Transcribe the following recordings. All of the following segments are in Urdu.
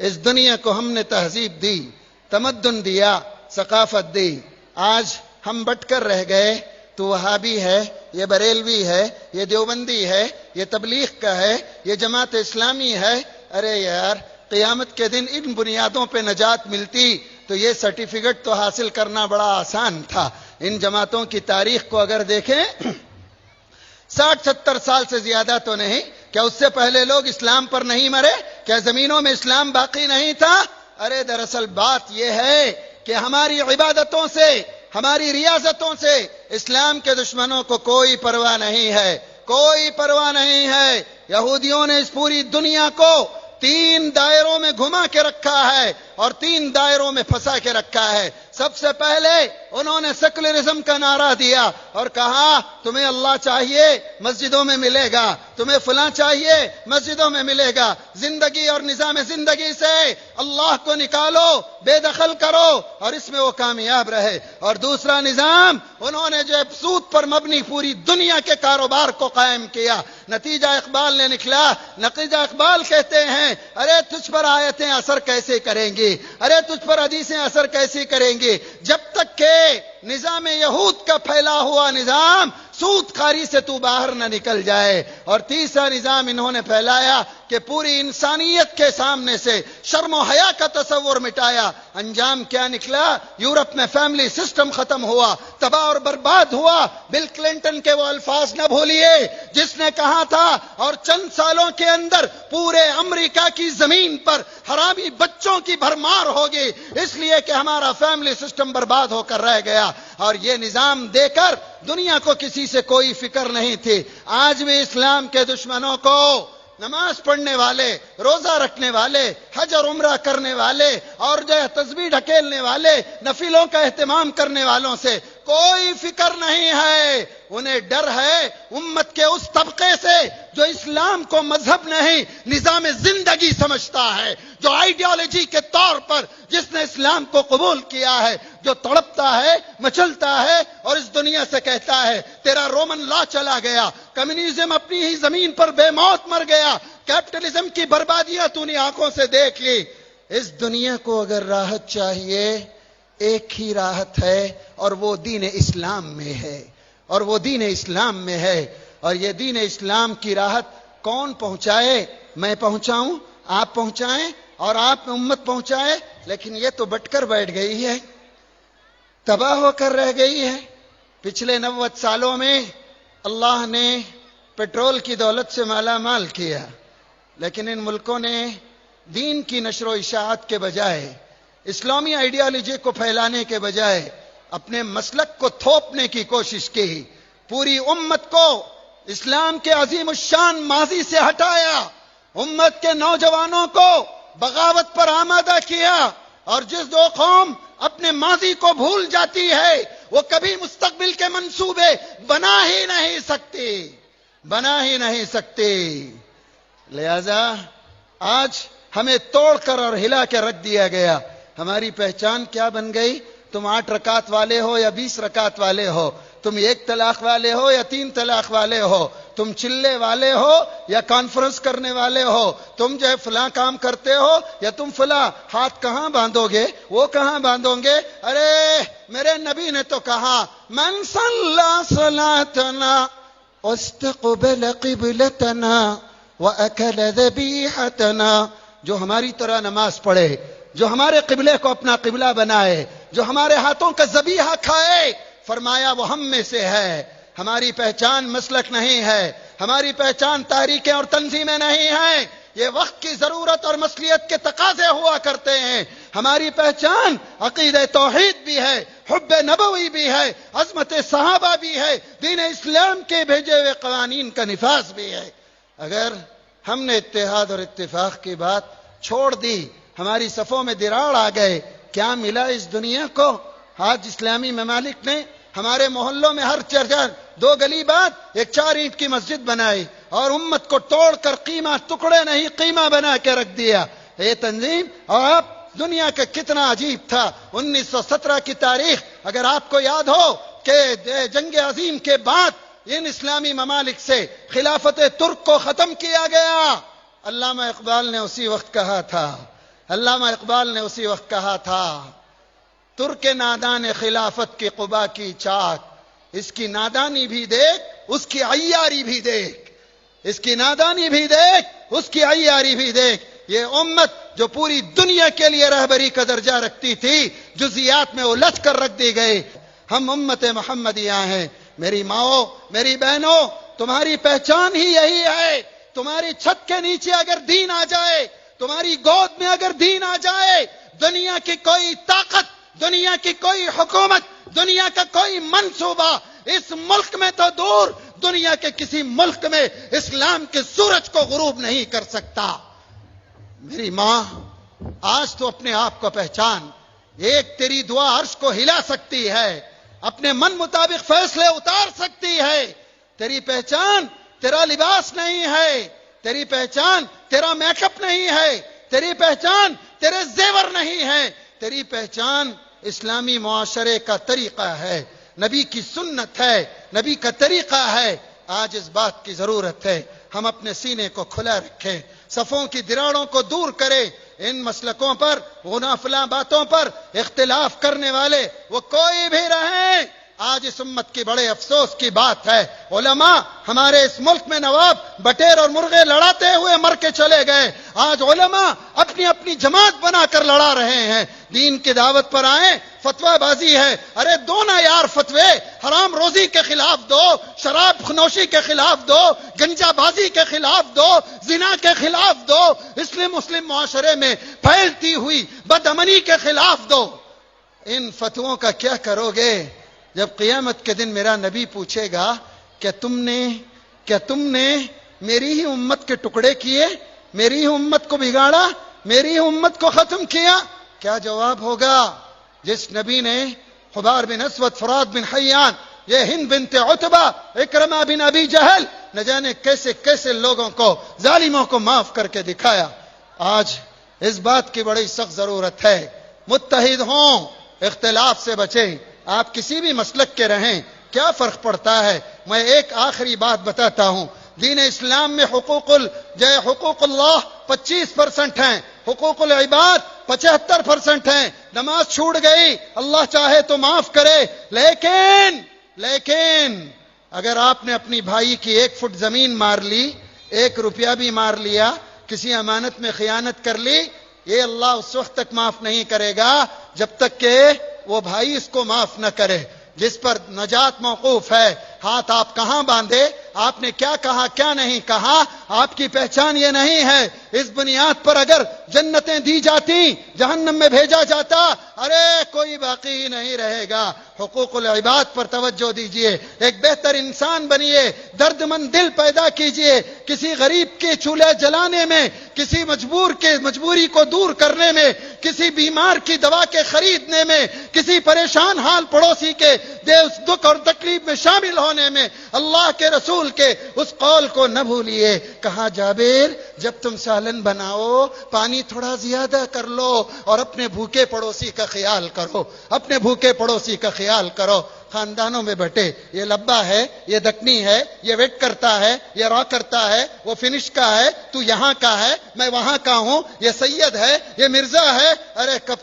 اس دنیا کو ہم نے تہذیب دی، تمدن دیا، ثقافت دی. آج ہم بٹ کر رہ گئے. تو وہابی ہے، یہ بریلوی ہے، یہ دیوبندی ہے، یہ تبلیغ کا ہے، یہ جماعت اسلامی ہے. ارے یار، قیامت کے دن ان بنیادوں پہ نجات ملتی تو یہ سرٹیفکیٹ تو حاصل کرنا بڑا آسان تھا. ان جماعتوں کی تاریخ کو اگر دیکھیں 60-70 سال سے زیادہ تو نہیں. کیا اس سے پہلے لوگ اسلام پر نہیں مرے؟ کیا زمینوں میں اسلام باقی نہیں تھا؟ ارے دراصل بات یہ ہے کہ ہماری عبادتوں سے، ہماری ریاضتوں سے اسلام کے دشمنوں کو کوئی پرواہ نہیں ہے، کوئی پرواہ نہیں ہے. یہودیوں نے اس پوری دنیا کو 3 دائروں میں گھما کے رکھا ہے اور 3 دائروں میں پھنسا کے رکھا ہے. سب سے پہلے انہوں نے سیکولرزم کا نعرہ دیا اور کہا تمہیں اللہ چاہیے مسجدوں میں ملے گا، تمہیں فلاں چاہیے مسجدوں میں ملے گا. زندگی اور نظام زندگی سے اللہ کو نکالو، بے دخل کرو اور اس میں وہ کامیاب رہے. اور دوسرا نظام انہوں نے جو سود پر مبنی پوری دنیا کے کاروبار کو قائم کیا. نتیجہ اقبال نے نکلا. نتیجہ اقبال کہتے ہیں ارے تجھ پر آیتیں اثر کیسے کریں گی، ارے تجھ پر حدیثیں اثر کیسے کریں گی جب تک کہ نظام یہود کا پھیلا ہوا نظام سود خاری سے تو باہر نہ نکل جائے. اور تیسرا نظام انہوں نے پھیلایا کہ پوری انسانیت کے سامنے سے شرم و حیا کا تصور مٹایا. انجام کیا نکلا؟ یورپ میں فیملی سسٹم ختم ہوا، تباہ اور برباد ہوا. بل کلنٹن کے وہ الفاظ نہ بھولیے جس نے کہا تھا اور چند سالوں کے اندر پورے امریکہ کی زمین پر حرامی بچوں کی بھرمار ہوگی اس لیے کہ ہمارا فیملی سسٹم برباد ہو کر رہ گیا. اور یہ نظام دے کر دنیا کو کسی سے کوئی فکر نہیں تھی. آج بھی اسلام کے دشمنوں کو نماز پڑھنے والے، روزہ رکھنے والے، حج اور عمرہ کرنے والے اور جو ہے تسبیح ڈھکیلنے والے، نفلوں کا اہتمام کرنے والوں سے کوئی فکر نہیں ہے. انہیں ڈر ہے امت کے اس طبقے سے جو اسلام کو مذہب نہیں نظام زندگی سمجھتا ہے، جو آئیڈیالوجی کے طور پر جس نے اسلام کو قبول کیا ہے، جو تڑپتا ہے، مچلتا ہے اور اس دنیا سے کہتا ہے تیرا رومن لا چلا گیا، کمیونزم اپنی ہی زمین پر بے موت مر گیا، کیپٹلزم کی بربادیاں تو نے آنکھوں سے دیکھ لی. اس دنیا کو اگر راحت چاہیے ایک ہی راحت ہے اور وہ دین اسلام میں ہے، اور وہ دین اسلام میں ہے. اور یہ دین اسلام کی راحت کون پہنچائے؟ میں پہنچاؤں، آپ پہنچائیں اور آپ امت پہنچائے. لیکن یہ تو بٹ کر بیٹھ گئی ہے، تباہ ہو کر رہ گئی ہے. پچھلے 90 سالوں میں اللہ نے پیٹرول کی دولت سے مالا مال کیا، لیکن ان ملکوں نے دین کی نشر و اشاعت کے بجائے، اسلامی آئیڈیالوجی کو پھیلانے کے بجائے اپنے مسلک کو تھوپنے کی کوشش کی. پوری امت کو اسلام کے عظیم الشان ماضی سے ہٹایا، امت کے نوجوانوں کو بغاوت پر آمادہ کیا. اور جس دو قوم اپنے ماضی کو بھول جاتی ہے وہ کبھی مستقبل کے منصوبے بنا ہی نہیں سکتی. لہذا آج ہمیں توڑ کر اور ہلا کے رکھ دیا گیا. ہماری پہچان کیا بن گئی؟ تم 8 رکعت والے ہو یا 20 رکعت والے ہو، تم 1 طلاق والے ہو یا 3 طلاق والے ہو، تم چلے والے ہو یا کانفرنس کرنے والے ہو، تم جو ہے فلاں کام کرتے ہو یا تم فلاں. ہاتھ کہاں باندھو گے؟ وہ کہاں باندھو گے؟ ارے میرے نبی نے تو کہا من صلی صلاتنا واستقبل قبلتنا واکل ذبیحتنا، جو ہماری طرح نماز پڑھے، جو ہمارے قبلے کو اپنا قبلہ بنائے، جو ہمارے ہاتھوں کا ذبیحہ کھائے، فرمایا وہ ہم میں سے ہے. ہماری پہچان مسلک نہیں ہے، ہماری پہچان تحریکیں اور تنظیمیں نہیں ہیں، یہ وقت کی ضرورت اور مصلیت کے تقاضے ہوا کرتے ہیں. ہماری پہچان عقیدہ توحید بھی ہے، حب نبوی بھی ہے، عظمت صحابہ بھی ہے، دین اسلام کے بھیجے ہوئے قوانین کا نفاذ بھی ہے. اگر ہم نے اتحاد اور اتفاق کی بات چھوڑ دی، ہماری صفوں میں دراڑ آ گئے، کیا ملا اس دنیا کو؟ آج اسلامی ممالک نے ہمارے محلوں میں ہر 2 گلی بعد ایک 4 اینٹ کی مسجد بنائی اور امت کو توڑ کر قیمہ ٹکڑے نہیں قیمہ بنا کے رکھ دیا. یہ تنظیم اور آپ دنیا کا کتنا عجیب تھا. 1917 کی تاریخ اگر آپ کو یاد ہو کہ جنگ عظیم کے بعد ان اسلامی ممالک سے خلافت ترک کو ختم کیا گیا. علامہ اقبال نے اسی وقت کہا تھا علامہ اقبال نے اسی وقت کہا تھا، ترک نادان خلافت کی قبا کی چاک، اس کی نادانی بھی دیکھ، اس کی عیاری بھی دیکھ، اس کی نادانی بھی دیکھ، اس کی عیاری بھی دیکھ۔ یہ امت جو پوری دنیا کے لیے رہبری کا درجہ رکھتی تھی، جزیات میں الجھ کر رکھ دی گئی۔ ہم امت محمدیہ ہیں۔ میری ماؤں، میری بہنوں، تمہاری پہچان ہی یہی ہے۔ تمہاری چھت کے نیچے اگر دین آ جائے، تمہاری گود میں اگر دین آ جائے، دنیا کی کوئی طاقت، دنیا کی کوئی حکومت، دنیا کا کوئی منصوبہ اس ملک میں تو دور، دنیا کے کسی ملک میں اسلام کے سورج کو غروب نہیں کر سکتا۔ میری ماں، آج تو اپنے آپ کو پہچان۔ ایک تیری دعا عرش کو ہلا سکتی ہے، اپنے من مطابق فیصلے اتار سکتی ہے۔ تیری پہچان تیرا لباس نہیں ہے، تیری پہچان تیرا میک اپ نہیں ہے، تیری پہچان تیرے زیور نہیں ہے، تیری پہچان اسلامی معاشرے کا طریقہ ہے، نبی کی سنت ہے، نبی کا طریقہ ہے۔ آج اس بات کی ضرورت ہے ہم اپنے سینے کو کھلا رکھیں، صفوں کی دراڑوں کو دور کریں۔ ان مسلکوں پر، غنافلاں باتوں پر اختلاف کرنے والے وہ کوئی بھی رہیں، آج اس امت کی بڑے افسوس کی بات ہے، علماء ہمارے اس ملک میں نواب بٹیر اور مرغے لڑاتے ہوئے مر کے چلے گئے، آج علماء اپنی اپنی جماعت بنا کر لڑا رہے ہیں۔ دین کی دعوت پر آئیں، فتویٰ بازی ہے، ارے دو نا یار فتوے، حرام روزی کے خلاف دو، شراب نوشی کے خلاف دو، گنجا بازی کے خلاف دو، زنا کے خلاف دو، مسلم معاشرے میں پھیلتی ہوئی بدامنی کے خلاف دو۔ ان فتووں کا کیا کرو گے جب قیامت کے دن میرا نبی پوچھے گا کیا تم نے میری ہی امت کے ٹکڑے کیے، میری ہی امت کو بگاڑا، میری ہی امت کو ختم کیا؟ کیا جواب ہوگا؟ جس نبی نے حبار بن اسود، فرات بن حیان، یہ ہند بنت عتبہ، اکرمہ بن ابی جہل، نہ جانے کیسے کیسے لوگوں کو، ظالموں کو معاف کر کے دکھایا۔ آج اس بات کی بڑی سخت ضرورت ہے، متحد ہوں، اختلاف سے بچیں۔ آپ کسی بھی مسلک کے رہیں، کیا فرق پڑتا ہے؟ میں ایک آخری بات بتاتا ہوں، دین اسلام میں حقوق اللہ 25% ہیں، حقوق العباد 75% ہیں۔ نماز چھوٹ گئی، اللہ چاہے تو معاف کرے، لیکن اگر آپ نے اپنی بھائی کی 1 فٹ زمین مار لی، 1 روپیہ بھی مار لیا، کسی امانت میں خیانت کر لی، یہ اللہ اس وقت تک معاف نہیں کرے گا جب تک کہ وہ بھائی اس کو معاف نہ کرے۔ جس پر نجات موقوف ہے، ہاتھ آپ کہاں باندھے، آپ نے کیا کہا کیا نہیں کہا، آپ کی پہچان یہ نہیں ہے۔ اس بنیاد پر اگر جنتیں دی جاتی، جہنم میں بھیجا جاتا، ارے کوئی باقی ہی نہیں رہے گا۔ حقوق العباد پر توجہ دیجئے، ایک بہتر انسان بنیے، درد مند دل پیدا کیجئے، کسی غریب کے چولہے جلانے میں، کسی مجبور کے مجبوری کو دور کرنے میں، کسی بیمار کی دوا کے خریدنے میں، کسی پریشان حال پڑوسی کے دکھ اور تکلیف میں شامل ہونے میں اللہ کے رسول کے اس قول کو نہ بھولیے۔ کہا جابر، جب تم سالن بناؤ پانی تھوڑا زیادہ کر لو اور اپنے بھوکے پڑوسی کا خیال کرو، اپنے بھوکے پڑوسی کا خیال کرو۔ خاندانوں میں بٹے، یہ لبا ہے، یہ دکنی ہے، یہ ویٹ کرتا ہے، یہ را کرتا ہے، وہ فنش کا ہے، تو یہاں کا ہے، میں وہاں کا ہوں، یہ سید ہے، یہ مرزا ہے۔ ارے کب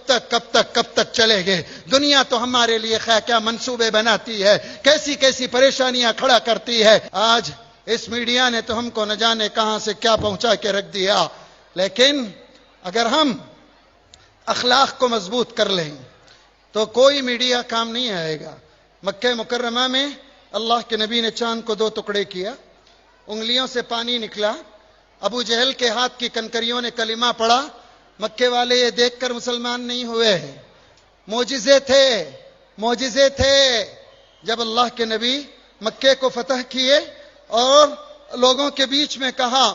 تک چلے گے؟ دنیا تو ہمارے لیے کیا منصوبے بناتی ہے، کیسی پریشانیاں کھڑا کرتی ہے۔ آج اس میڈیا نے تو ہم کو نہ جانے کہاں سے کیا پہنچا کے رکھ دیا، لیکن اگر ہم اخلاق کو مضبوط کر لیں تو کوئی میڈیا کام نہیں آئے گا۔ مکہ مکرمہ میں اللہ کے نبی نے چاند کو 2 ٹکڑے کیا، انگلیوں سے پانی نکلا، ابو جہل کے ہاتھ کی کنکریوں نے کلمہ پڑھا، مکے والے یہ دیکھ کر مسلمان نہیں ہوئے۔ معجزے تھے جب اللہ کے نبی مکے کو فتح کیے اور لوگوں کے بیچ میں کہا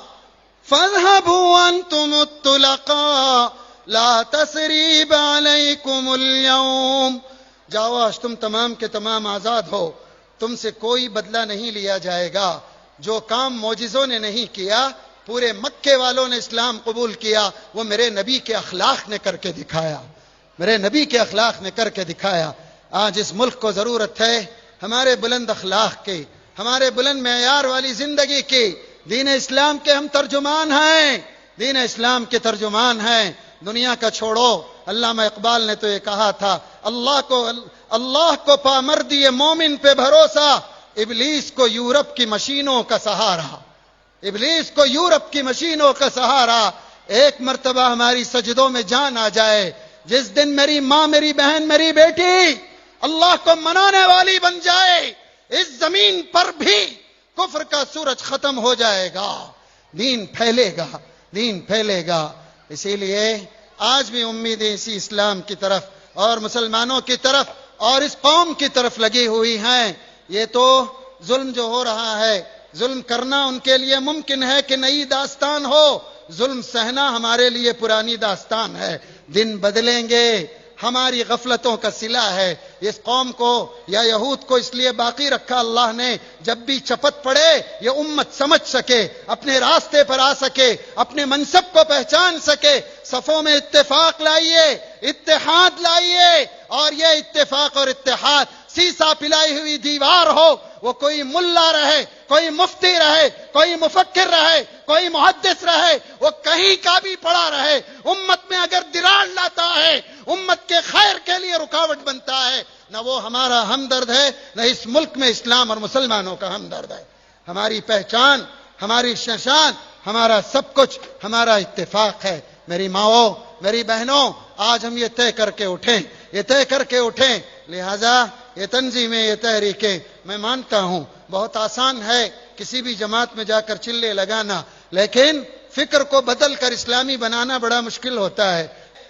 فَاذْهَبُوا أَنْتُمُ الطُّلَقَاءُ لَا تَثْرِيبَ عَلَيْكُمُ الْيَوْمَ، جاؤ آج تم تمام کے تمام آزاد ہو، تم سے کوئی بدلہ نہیں لیا جائے گا۔ جو کام معجزوں نے نہیں کیا، پورے مکے والوں نے اسلام قبول کیا، وہ میرے نبی کے اخلاق نے کر کے دکھایا، میرے نبی کے اخلاق نے کر کے دکھایا۔ آج اس ملک کو ضرورت ہے ہمارے بلند اخلاق کی، ہمارے بلند معیار والی زندگی کی۔ دین اسلام کے ہم ترجمان ہیں، دین اسلام کے ترجمان ہیں۔ دنیا کا چھوڑو. علامہ اقبال نے تو یہ کہا تھا, اللہ کو پامردی مومن پہ بھروسہ, ابلیس کو یورپ کی مشینوں کا سہارا. ابلیس کو یورپ کی مشینوں کا سہارا. ایک مرتبہ ہماری سجدوں میں جان آ جائے, جس دن میری ماں, میری بہن, میری بیٹی اللہ کو منانے والی بن جائے, اس زمین پر بھی کفر کا سورج ختم ہو جائے گا, دین پھیلے گا, دین پھیلے گا. اسی لیے آج بھی امیدیں اسی اسلام کی طرف اور مسلمانوں کی طرف اور اس قوم کی طرف لگی ہوئی ہیں. یہ تو ظلم جو ہو رہا ہے, ظلم کرنا ان کے لیے ممکن ہے کہ نئی داستان ہو, ظلم سہنا ہمارے لیے پرانی داستان ہے. دن بدلیں گے, ہماری غفلتوں کا صلہ ہے. اس قوم کو یا یہود کو اس لیے باقی رکھا اللہ نے, جب بھی چپت پڑے یہ امت سمجھ سکے, اپنے راستے پر آ سکے, اپنے منصب کو پہچان سکے. صفوں میں اتفاق لائیے, اتحاد لائیے, اور یہ اتفاق اور اتحاد سیسا پلائی ہوئی دیوار ہو. وہ کوئی ملا رہے, کوئی مفتی رہے, کوئی مفکر رہے, کوئی محدث رہے, وہ کہیں کا بھی پڑا رہے, امت میں اگر درار لاتا ہے, امت کے خیر کے لیے رکاوٹ بنتا ہے, نہ وہ ہمارا ہمدرد ہے, نہ اس ملک میں اسلام اور مسلمانوں کا ہمدرد ہے. ہماری پہچان, ہماری شان, ہمارا سب کچھ ہمارا اتفاق ہے. میری ماؤں, میری بہنوں, آج ہم یہ طے کر کے اٹھیں, یہ طے کر کے اٹھیں. لہذا یہ تنظیمیں, یہ تحریکیں, میں مانتا ہوں بہت آسان ہے کسی بھی جماعت میں جا کر چلے لگانا, لیکن فکر کو بدل کر اسلامی بنانا بڑا مشکل ہوتا ہے.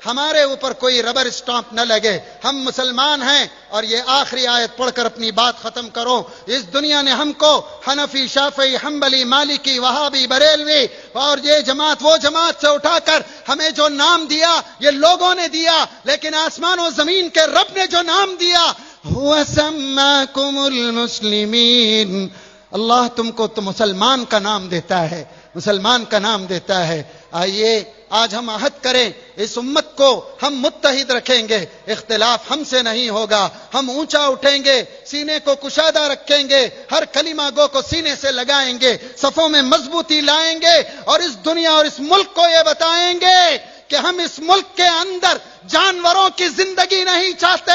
ہمارے اوپر کوئی ربر اسٹامپ نہ لگے, ہم مسلمان ہیں. اور یہ آخری آیت پڑھ کر اپنی بات ختم کرو. اس دنیا نے ہم کو حنفی, شافعی, حنبلی, مالکی, وہابی, بریلوی اور یہ جماعت وہ جماعت سے اٹھا کر ہمیں جو نام دیا یہ لوگوں نے دیا, لیکن آسمان و زمین کے رب نے جو نام دیا, هو سماکم المسلمین, اللہ تم کو تو مسلمان کا نام دیتا ہے, مسلمان کا نام دیتا ہے. آئیے آج ہم عہد کریں, اس امت کو ہم متحد رکھیں گے, اختلاف ہم سے نہیں ہوگا. ہم اونچا اٹھیں گے, سینے کو کشادہ رکھیں گے, ہر کلمہ گو کو سینے سے لگائیں گے, صفوں میں مضبوطی لائیں گے, اور اس دنیا اور اس ملک کو یہ بتائیں گے کہ ہم اس ملک کے اندر جانوروں کی زندگی نہیں چاہتے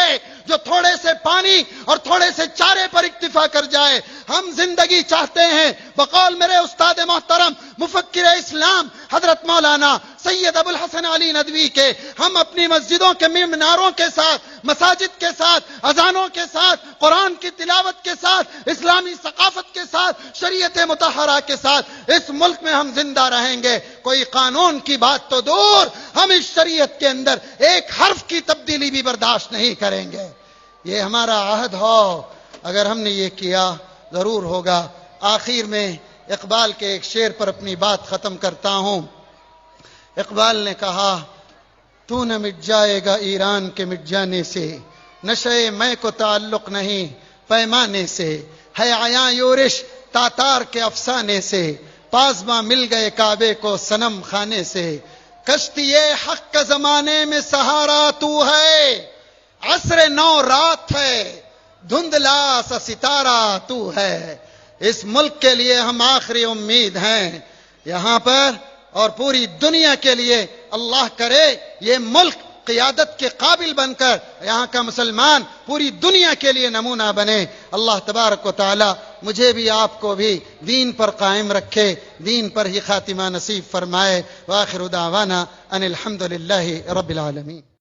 جو تھوڑے سے پانی اور تھوڑے سے چارے پر اکتفا کر جائے. ہم زندگی چاہتے ہیں بقول میرے استاد محترم مفکر اسلام حضرت مولانا سید ابو الحسن علی ندوی کے, ہم اپنی مسجدوں کے میناروں کے ساتھ, مساجد کے ساتھ, اذانوں کے ساتھ, قرآن کی تلاوت کے ساتھ, اسلامی ثقافت کے ساتھ, شریعت مطہرہ کے ساتھ اس ملک میں ہم زندہ رہیں گے. کوئی قانون کی بات تو دور, ہم اس شریعت کے اندر ایک حرف کی تبدیلی بھی برداشت نہیں کریں گے. یہ ہمارا عہد ہو. اگر ہم نے یہ کیا ضرور ہوگا. آخر میں اقبال کے ایک شعر پر اپنی بات ختم کرتا ہوں. اقبال نے کہا, تو نہ مٹ جائے گا ایران کے مٹ جانے سے, نشے میں کو تعلق نہیں پیمانے سے, ہے عیاں یورش تاتار کے افسانے سے, پاسباں مل گئے کعبے کو صنم خانے سے, کشتی حق کا زمانے میں سہارا تو ہے, عصر نو رات ہے دھندلا سا ستارہ تو ہے. اس ملک کے لیے ہم آخری امید ہیں یہاں پر, اور پوری دنیا کے لیے اللہ کرے یہ ملک قیادت کے قابل بن کر یہاں کا مسلمان پوری دنیا کے لیے نمونہ بنے. اللہ تبارک و تعالی مجھے بھی آپ کو بھی دین پر قائم رکھے, دین پر ہی خاتمہ نصیب فرمائے. وآخر دعوانا ان الحمد للہ رب العالمین.